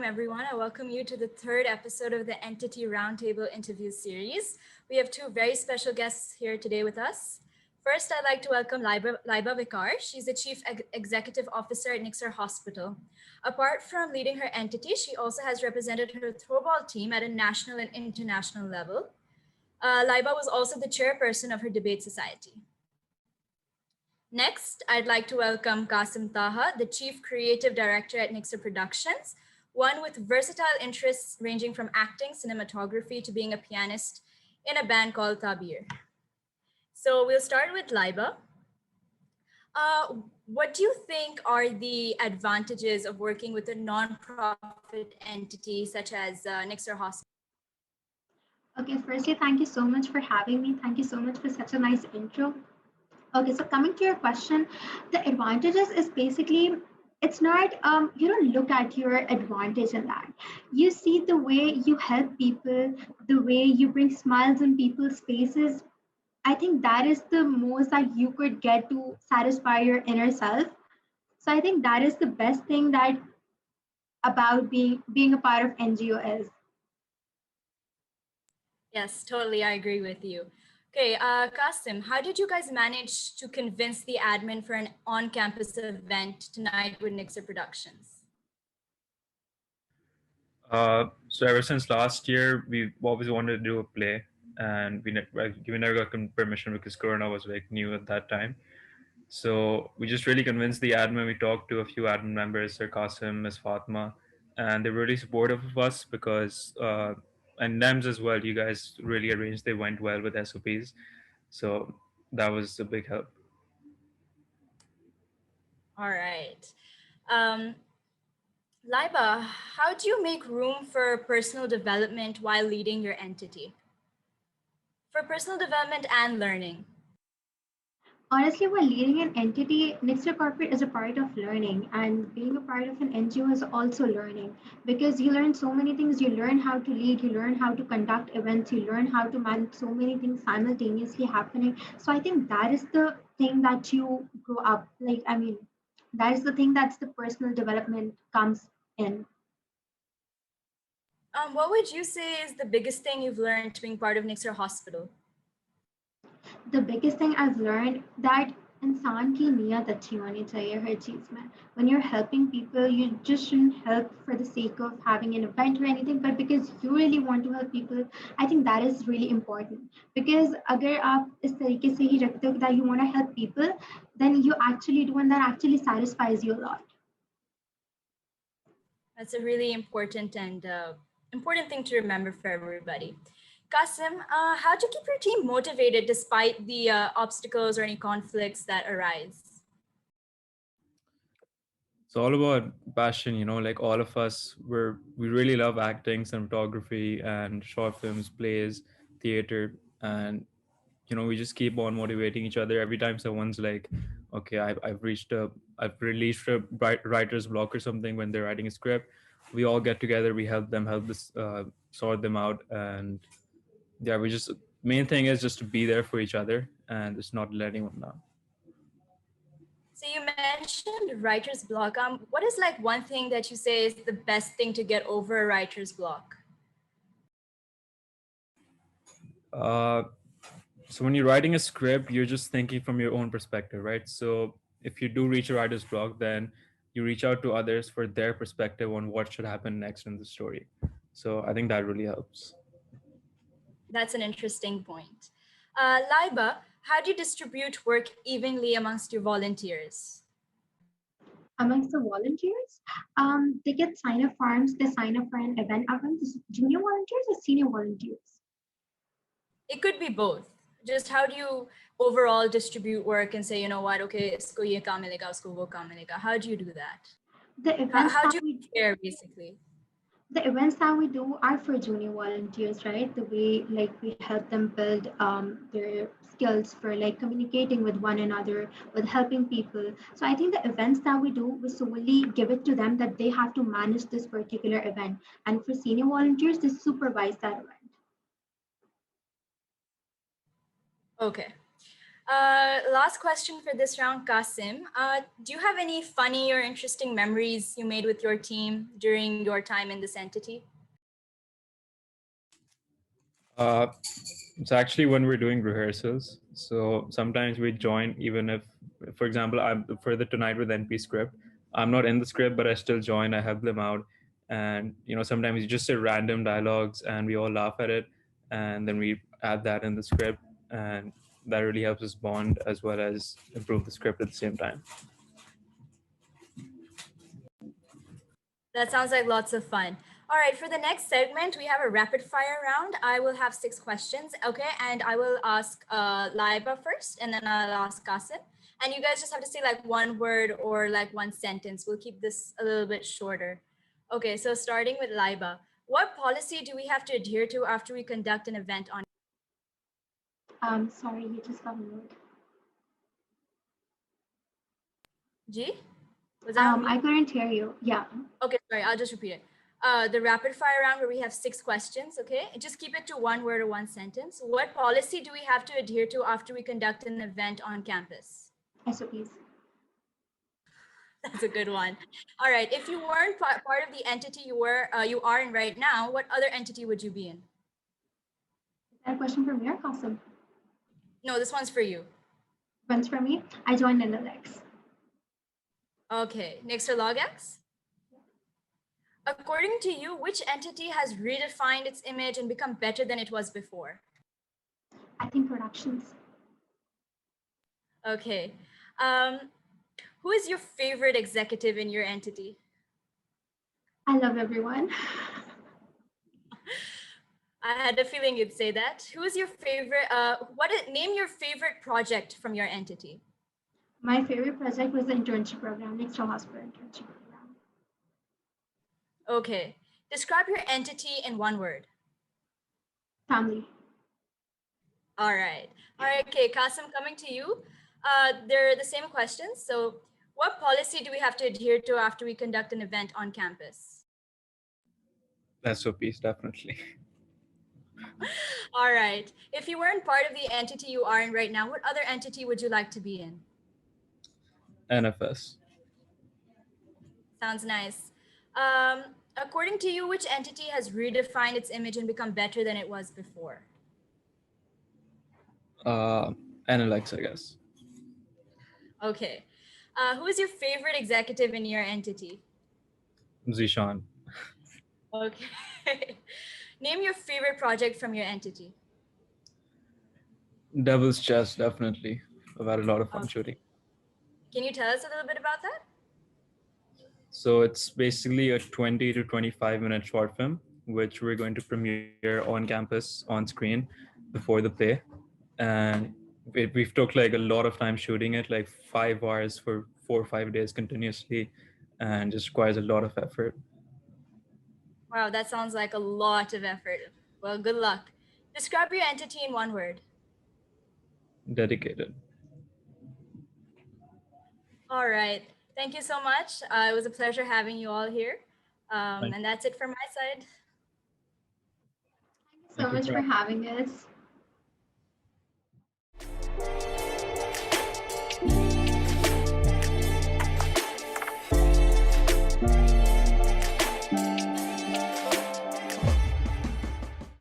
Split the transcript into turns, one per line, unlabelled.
everyone. I welcome you to the third episode of the Entity Roundtable interview series. We have two very special guests here today with us. First, I'd like to welcome Laiba Viqar. She's the Chief Executive Officer at Nixor Hospital. Apart from leading her entity, she also has represented her throwball team at a national and international level. Laiba was also the chairperson of her debate society. Next, I'd like to welcome Qasim Taha, the Chief Creative Director at Nixor Productions, one with versatile interests ranging from acting, cinematography, to being a pianist in a band called Tabir. So we'll start with Laiba. What do you think are the advantages of working with a non-profit entity such as Nixor Hospital?
Okay, firstly, thank you so much for having me. Thank you so much for such a nice intro. Okay, so coming to your question, the advantages is basically, it's not, you don't look at your advantage in that. You see the way you help people, the way you bring smiles on people's faces. I think that is the most that you could get to satisfy your inner self. So I think that is the best thing that about being a part of NGO is.
Yes, totally. I agree with you. Okay, Qasim, how did you guys manage to convince the admin for an on-campus event tonight with Nixor Productions?
So ever since last year, we've always wanted to do a play, and we never got permission because Corona was like new at that time. So we just really convinced the admin. We talked to a few admin members, Sir Qasim, Miss Fatma, and they were really supportive of us because, and NEMS as well. You guys really arranged. They went well with SOPs, so that was a big help.
All right. Laiba, how do you make room for personal development while leading your entity? For personal development and learning.
Honestly, while leading an entity, Nixor Corporate is a part of learning, and being a part of an NGO is also learning because you learn so many things. You learn how to lead, you learn how to conduct events, you learn how to manage so many things simultaneously happening. So I think that is the thing that you grow up. Like, I mean, that is the thing that's the personal development comes in.
What would you say is the biggest thing you've learned being part of Nixor Hospital?
The biggest thing I've learned that इंसान की नियत अच्छी होनी चाहिए हर चीज़ में. When you're helping people, you just shouldn't help for the sake of having an event or anything, but because you really want to help people. I think that is really important. Because अगर आप इस तरीके से ही रखते हो that you want to help people, then you actually do, and that actually satisfies you a lot.
That's a really important and important thing to remember for everybody. Qasim, how do you keep your team motivated despite the obstacles or any conflicts that arise?
It's all about passion, like all of us, we really love acting, cinematography, and short films, plays, theater, and we just keep on motivating each other every time someone's like, okay, I've released a writer's block or something when they're writing a script. We all get together, we help this sort them out, and yeah, we just main thing is just to be there for each other and just not let anyone down.
So you mentioned writer's block. What is like one thing that you say is the best thing to get over a writer's block?
So when you're writing a script, you're just thinking from your own perspective, right? So if you do reach a writer's block, then you reach out to others for their perspective on what should happen next in the story. So I think that really helps.
That's an interesting point. Laiba, how do you distribute work evenly amongst your volunteers?
Amongst the volunteers, they get sign-up forms. They sign up for an event. Are these junior volunteers or senior volunteers?
It could be both. Just how do you overall distribute work and say, you know what, okay, isko ye kaam milega, usko wo kaam milega. How do you do that?
The events
How
that
do you share basically?
the events that we do are for junior volunteers, right? The way like we help them build their skills for like communicating with one another, with helping people. So I think the events that we do, we solely give it to them that they have to manage this particular event. And for senior volunteers, they supervise that event.
Okay. Last question for this round, Qasim. Do you have any funny or interesting memories you made with your team during your time in this entity?
Uh, it's actually when we're doing rehearsals. So sometimes we join, even if, for example, I'm for the Tonight with NP script. I'm not in the script, but I still join. I help them out, and sometimes you just say random dialogues, and we all laugh at it, and then we add that in the script, and that really helps us bond as well as improve the script at the same time.
That sounds like lots of fun. All right, for the next segment, we have a rapid fire round. I will have 6 questions, okay? And I will ask Laiba first, and then I'll ask Qasim. And you guys just have to say like one word or like one sentence. We'll keep this a little bit shorter. Okay, so starting with Laiba. What policy do we have to adhere to after we conduct an event on?
Sorry, you just got moved.
G? Was that on me?
I couldn't hear you. Yeah.
Okay, sorry, I'll just repeat it. The rapid fire round where we have 6 questions, okay? Just keep it to one word or one sentence. What policy do we have to adhere to after we conduct an event on campus?
SOPs.
That's a good one. All right, if you weren't part of the entity you are in right now, what other entity would you be in?
Is that a question for me or Qasim?
No, this one's for you.
One's for me. I joined Index.
Okay, Nixor LogX? According to you, which entity has redefined its image and become better than it was before?
I think Productions.
Okay. Who is your favorite executive in your entity?
I love everyone.
I had a feeling you'd say that. Who is your favorite? Name your favorite project from your entity?
My favorite project was the internship program, Nixor Hospital internship program.
Okay. Describe your entity in one word.
Family.
All right. Okay, Qasim, coming to you. They're the same questions. So, what policy do we have to adhere to after we conduct an event on campus?
SOPs, definitely.
All right. If you weren't part of the entity you are in right now, what other entity would you like to be in?
NFS.
Sounds nice. According to you, which entity has redefined its image and become better than it was before?
Analyx, I guess.
Okay. Who is your favorite executive in your entity?
Zishan.
Okay. Name your favorite project from your entity.
Devil's Chest, definitely. I've had a lot of fun shooting.
Can you tell us a little bit about that?
So it's basically a 20 to 25-minute short film, which we're going to premiere on campus on screen before the play. And we've took like a lot of time shooting it, like 5 hours for 4 or 5 days continuously, and just requires a lot of effort.
Wow, that sounds like a lot of effort. Well, good luck. Describe your entity in one word.
Dedicated.
All right. Thank you so much. It was a pleasure having you all here.
Thank
And that's it from my side.
Thank you so much for having us.